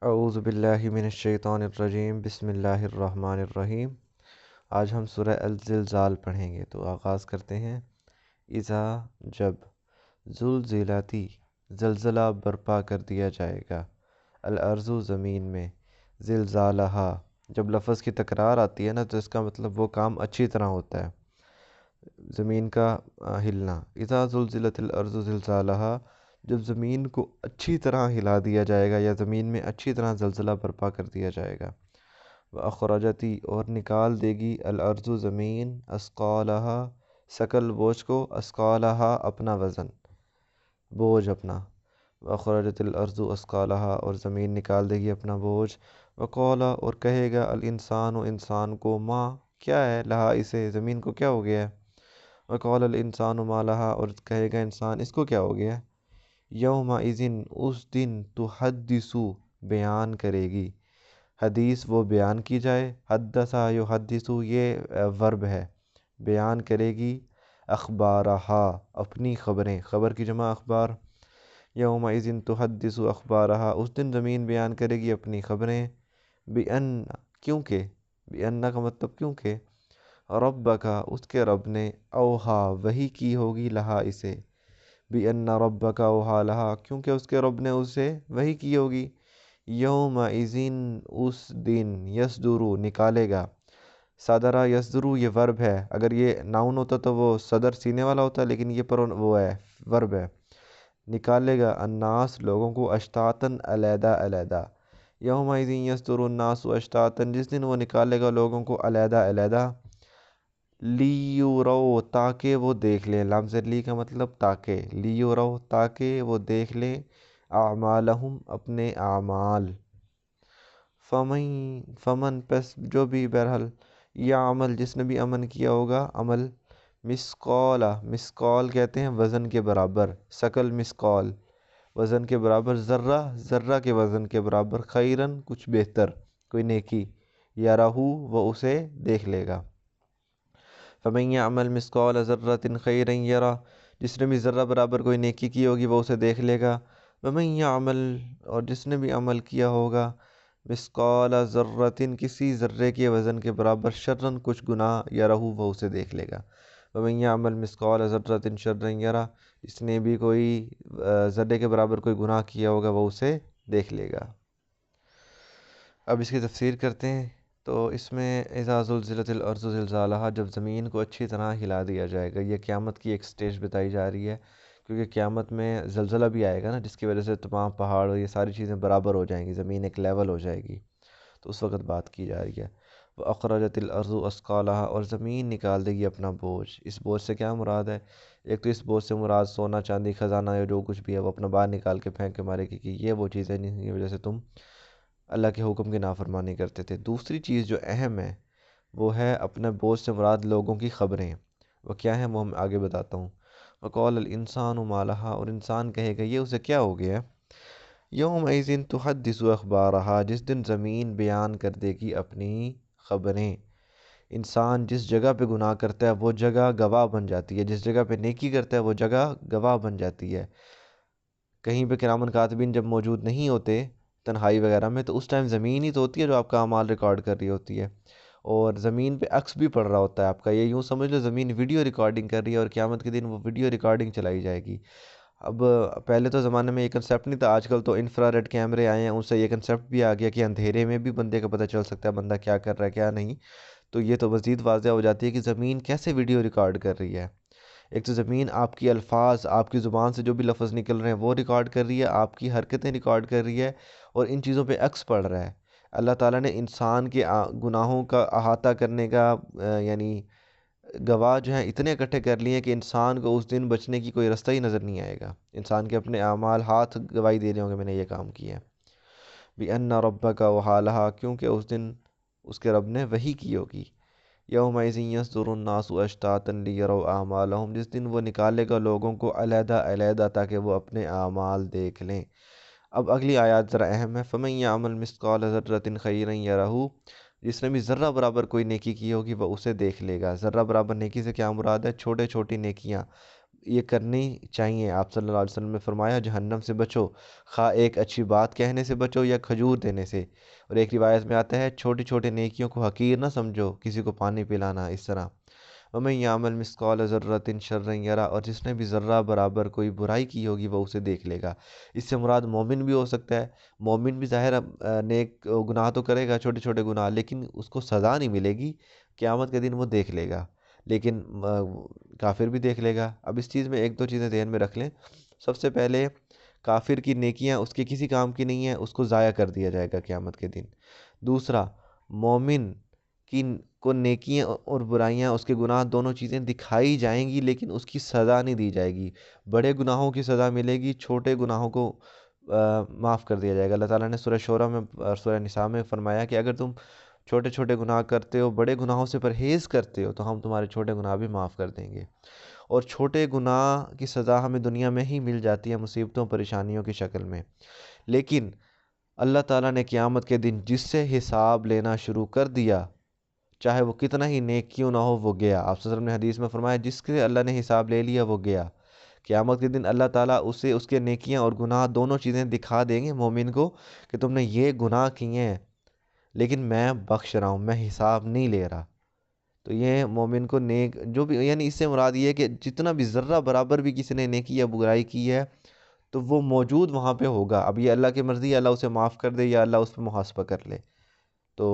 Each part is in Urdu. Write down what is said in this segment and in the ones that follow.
اعوذ باللہ من الشیطان الرجیم، بسم اللہ الرحمن الرحیم۔ آج ہم سورہ الزلزال پڑھیں گے، تو آغاز کرتے ہیں۔ اذا، جب، زلزلتی، زلزلہ برپا کر دیا جائے گا، الارض، زمین میں، زلزالہا، جب لفظ کی تکرار آتی ہے نا تو اس کا مطلب وہ کام اچھی طرح ہوتا ہے، زمین کا ہلنا۔ اذا زلزلت الارض زلزالہا، جب زمین کو اچھی طرح ہلا دیا جائے گا یا زمین میں اچھی طرح زلزلہ برپا کر دیا جائے گا۔ وَأَخْرَجَتِ، اور نکال دے گی، الارض، زمین، اثقالہا، ثقل بوجھ کو، اثقالہا، اپنا وزن، بوجھ اپنا۔ وَأَخْرَجَتِ الْأَرْضُ أَثْقَالَهَا، اور زمین نکال دے گی اپنا بوجھ۔ وَقَالَ، اور کہے گا، الانسان، انسان کو، ماں، کیا ہے، لہا، اسے، زمین کو کیا ہو گیا ہے۔ وَقَالَ الْإِنسَانُ مَا لَهَا، اور کہے گا انسان، اس کو کیا ہو گیا ہے۔ یومئذ، اس دن، تحدث، بیان کرے گی، حدیث وہ بیان کی جائے، حدثا یحدث، یہ ورب ہے، بیان کرے گی، اخبارہا، اپنی خبریں، خبر کی جمع اخبار۔ یومئذ تحدث اخبارہا، اس دن زمین بیان کرے گی اپنی خبریں، بِأَنَّ، کیونکہ، بِأَنَّ کا مطلب کیونکہ، ربک، اس کے رب نے، اوہا، وحی کی ہوگی، لہا، اسے، بِأَنَّ ربک اوہا لہا، کیونکہ اس کے رب نے اسے وحی کی ہوگی۔ یومئذ، اس دن، یصدر، نکالے گا، صدرہ یصدر، یہ ورب ہے، اگر یہ ناؤن ہوتا تو وہ صدر سینے والا ہوتا، لیکن یہ پر وہ ہے، ورب ہے۔ نکالے گا، الناس، لوگوں کو، اشتاتاً، علیحدہ علیحدہ۔ یومئذ یصدر الناس اشتاتاً، جس دن وہ نکالے گا لوگوں کو علیحدہ علیحدہ، لیورو، تاکہ وہ دیکھ لیں، لام لی کا مطلب تاکہ، لیورو، تاکہ وہ دیکھ لیں، اعمالہم، اپنے اعمال۔ فمن، پس جو بھی، بہرحال، یا عمل، جس نے بھی عمل کیا ہوگا، عمل، مسقال، مسقال کہتے ہیں وزن کے برابر، ثقل، مسقال، وزن کے برابر، ذرہ، ذرہ کے وزن کے برابر، خیرن، کچھ بہتر، کوئی نیکی، یرہو، وہ اسے دیکھ لے گا۔ فمن یعمل مثقال ذرۃ خیرا یرہ، جس نے بھی ذرہ برابر کوئی نیکی کی ہوگی وہ اسے دیکھ لے گا۔ ومن یعمل، اور جس نے بھی عمل کیا ہوگا، مثقال ذرۃ، کسی ذرے کے وزن کے برابر، شرًا، کچھ گناہ، یرہ، وہ اسے دیکھ لے گا۔ ومن یعمل مثقال ذرۃ شرا یرہ، جس نے بھی کوئی ذرے کے برابر کوئی گناہ کیا ہوگا وہ اسے دیکھ لے گا۔ اب اس کی تفسیر کرتے ہیں۔ تو اس میں اذا زلزلت الارض زلزالہا، جب زمین کو اچھی طرح ہلا دیا جائے گا، یہ قیامت کی ایک سٹیج بتائی جا رہی ہے، کیونکہ قیامت میں زلزلہ بھی آئے گا نا، جس کی وجہ سے تمام پہاڑ اور یہ ساری چیزیں برابر ہو جائیں گی، زمین ایک لیول ہو جائے گی، تو اس وقت بات کی جا رہی ہے۔ وَأَخْرَجَتِ الْأَرْضُ أَثْقَالَهَا، اور زمین نکال دے گی اپنا بوجھ۔ اس بوجھ سے کیا مراد ہے؟ ایک تو اس بوجھ سے مراد سونا، چاندی، خزانہ یا جو کچھ بھی ہے وہ اپنا باہر نکال کے پھینک کے مارے گی، کہ یہ وہ چیزیں جن کی وجہ سے تم اللہ کے حکم کی نافرمانی کرتے تھے۔ دوسری چیز جو اہم ہے وہ ہے، اپنے بوجھ سے مراد لوگوں کی خبریں، وہ کیا ہیں وہ ہم آگے بتاتا ہوں۔ وَقَالَ الْإِنسَانُ مَا لَهَا، اور انسان کہے گا یہ اسے کیا ہو گیا ہے۔ یومئذ تحدث اخبارہا، جس دن زمین بیان کر دے گی اپنی خبریں۔ انسان جس جگہ پہ گناہ کرتا ہے وہ جگہ گواہ بن جاتی ہے، جس جگہ پہ نیکی کرتا ہے وہ جگہ گواہ بن جاتی ہے۔ کہیں پہ کرامن کاتبین جب موجود نہیں ہوتے تنہائی وغیرہ میں، تو اس ٹائم زمین ہی تو ہوتی ہے جو آپ کا اعمال ریکارڈ کر رہی ہوتی ہے، اور زمین پہ عکس بھی پڑ رہا ہوتا ہے آپ کا، یہ یوں سمجھ لو زمین ویڈیو ریکارڈنگ کر رہی ہے، اور قیامت کے دن وہ ویڈیو ریکارڈنگ چلائی جائے گی۔ اب پہلے تو زمانے میں یہ کنسیپٹ نہیں تھا، آج کل تو انفرا ریڈ کیمرے آئے ہیں، ان سے یہ کنسیپٹ بھی آ گیا کہ اندھیرے میں بھی بندے کا پتہ چل سکتا ہے بندہ کیا کر رہا ہے کیا نہیں، تو یہ تو مزید واضح ہو جاتی ہے کہ زمین کیسے ویڈیو ریکارڈ کر رہی ہے۔ ایک تو زمین آپ کی الفاظ، آپ کی زبان سے جو بھی لفظ نکل رہے ہیں وہ ریکارڈ کر رہی ہے، آپ کی حرکتیں ریکارڈ کر رہی ہے، اور ان چیزوں پہ عکس پڑ رہا ہے۔ اللہ تعالیٰ نے انسان کے گناہوں کا احاطہ کرنے کا یعنی گواہ جو ہیں اتنے اکٹھے کر لیے ہیں کہ انسان کو اس دن بچنے کی کوئی رستہ ہی نظر نہیں آئے گا، انسان کے اپنے اعمال ہاتھ گواہی دے رہے ہوں گے میں نے یہ کام کیا ہے۔ بِأَنَّ رَبَّكَ وَحَالَهَا، کیونکہ اس دن اس کے رب نے وحی کی ہوگی۔ یومئذ یصدر الناس اشتاتا لیروا اعمالہم، جس دن وہ نکالے گا لوگوں کو علیحدہ علیحدہ تاکہ وہ اپنے اعمال دیکھ لیں۔ اب اگلی آیات ذرا اہم ہے۔ فَمَن یعمل مثقال ذرۃ خیرا یرہ، جس نے بھی ذرہ برابر کوئی نیکی کی ہوگی وہ اسے دیکھ لے گا۔ ذرہ برابر نیکی سے کیا مراد ہے؟ چھوٹے چھوٹی نیکیاں، یہ کرنی چاہیے۔ آپ صلی اللہ علیہ وسلم نے فرمایا جہنم سے بچو، خواہ ایک اچھی بات کہنے سے بچو یا کھجور دینے سے۔ اور ایک روایت میں آتا ہے چھوٹی چھوٹی نیکیوں کو حقیر نہ سمجھو، کسی کو پانی پلانا اس طرح۔ وَمَن يَعْمَلْ مِثْقَالَ ذَرَّةٍ شَرًّا يَرَهُ، اور جس نے بھی ذرہ برابر کوئی برائی کی ہوگی وہ اسے دیکھ لے گا۔ اس سے مراد مومن بھی ہو سکتا ہے، مومن بھی ظاہر نیک گناہ تو کرے گا، چھوٹے چھوٹے گناہ، لیکن اس کو سزا نہیں ملے گی، قیامت کے دن وہ دیکھ لے گا، لیکن کافر بھی دیکھ لے گا۔ اب اس چیز میں ایک دو چیزیں ذہن میں رکھ لیں۔ سب سے پہلے کافر کی نیکیاں اس کے کسی کام کی نہیں ہیں، اس کو ضائع کر دیا جائے گا قیامت کے دن۔ دوسرا، مومن کی کو نیکیاں اور برائیاں، اس کے گناہ، دونوں چیزیں دکھائی جائیں گی، لیکن اس کی سزا نہیں دی جائے گی۔ بڑے گناہوں کی سزا ملے گی، چھوٹے گناہوں کو معاف کر دیا جائے گا۔ اللہ تعالیٰ نے سورہ شورى میں اور سورہ نساء میں فرمایا کہ اگر تم چھوٹے چھوٹے گناہ کرتے ہو، بڑے گناہوں سے پرہیز کرتے ہو، تو ہم تمہارے چھوٹے گناہ بھی معاف کر دیں گے۔ اور چھوٹے گناہ کی سزا ہمیں دنیا میں ہی مل جاتی ہے، مصیبتوں پریشانیوں کی شکل میں، لیکن اللہ تعالیٰ نے قیامت کے دن جس سے حساب لینا شروع کر دیا، چاہے وہ کتنا ہی نیک کیوں نہ ہو، وہ گیا۔ آپ صلی اللہ علیہ وسلم نے حدیث میں فرمایا جس کے اللہ نے حساب لے لیا وہ گیا۔ قیامت کے دن اللہ تعالیٰ اسے اس کے نیکیاں اور گناہ دونوں چیزیں دکھا دیں گے مومن کو کہ تم نے یہ گناہ کیے ہیں، لیکن میں بخش رہا ہوں، میں حساب نہیں لے رہا۔ تو یہ مومن کو نیک جو بھی، یعنی اس سے مراد یہ ہے کہ جتنا بھی ذرہ برابر بھی کسی نے نیکی یا برائی کی ہے تو وہ موجود وہاں پہ ہوگا۔ اب یہ اللہ کی مرضی ہے، اللہ اسے معاف کر دے یا اللہ اس پہ محاسبہ کر لے۔ تو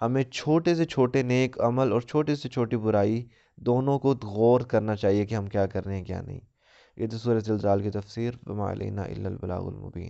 ہمیں چھوٹے سے چھوٹے نیک عمل اور چھوٹے سے چھوٹی برائی دونوں کو غور کرنا چاہیے کہ ہم کیا کر رہے ہیں کیا نہیں۔ یہ تو سورۃ الزلزال کی تفسیر، وما علینا الا البلاغ المبین۔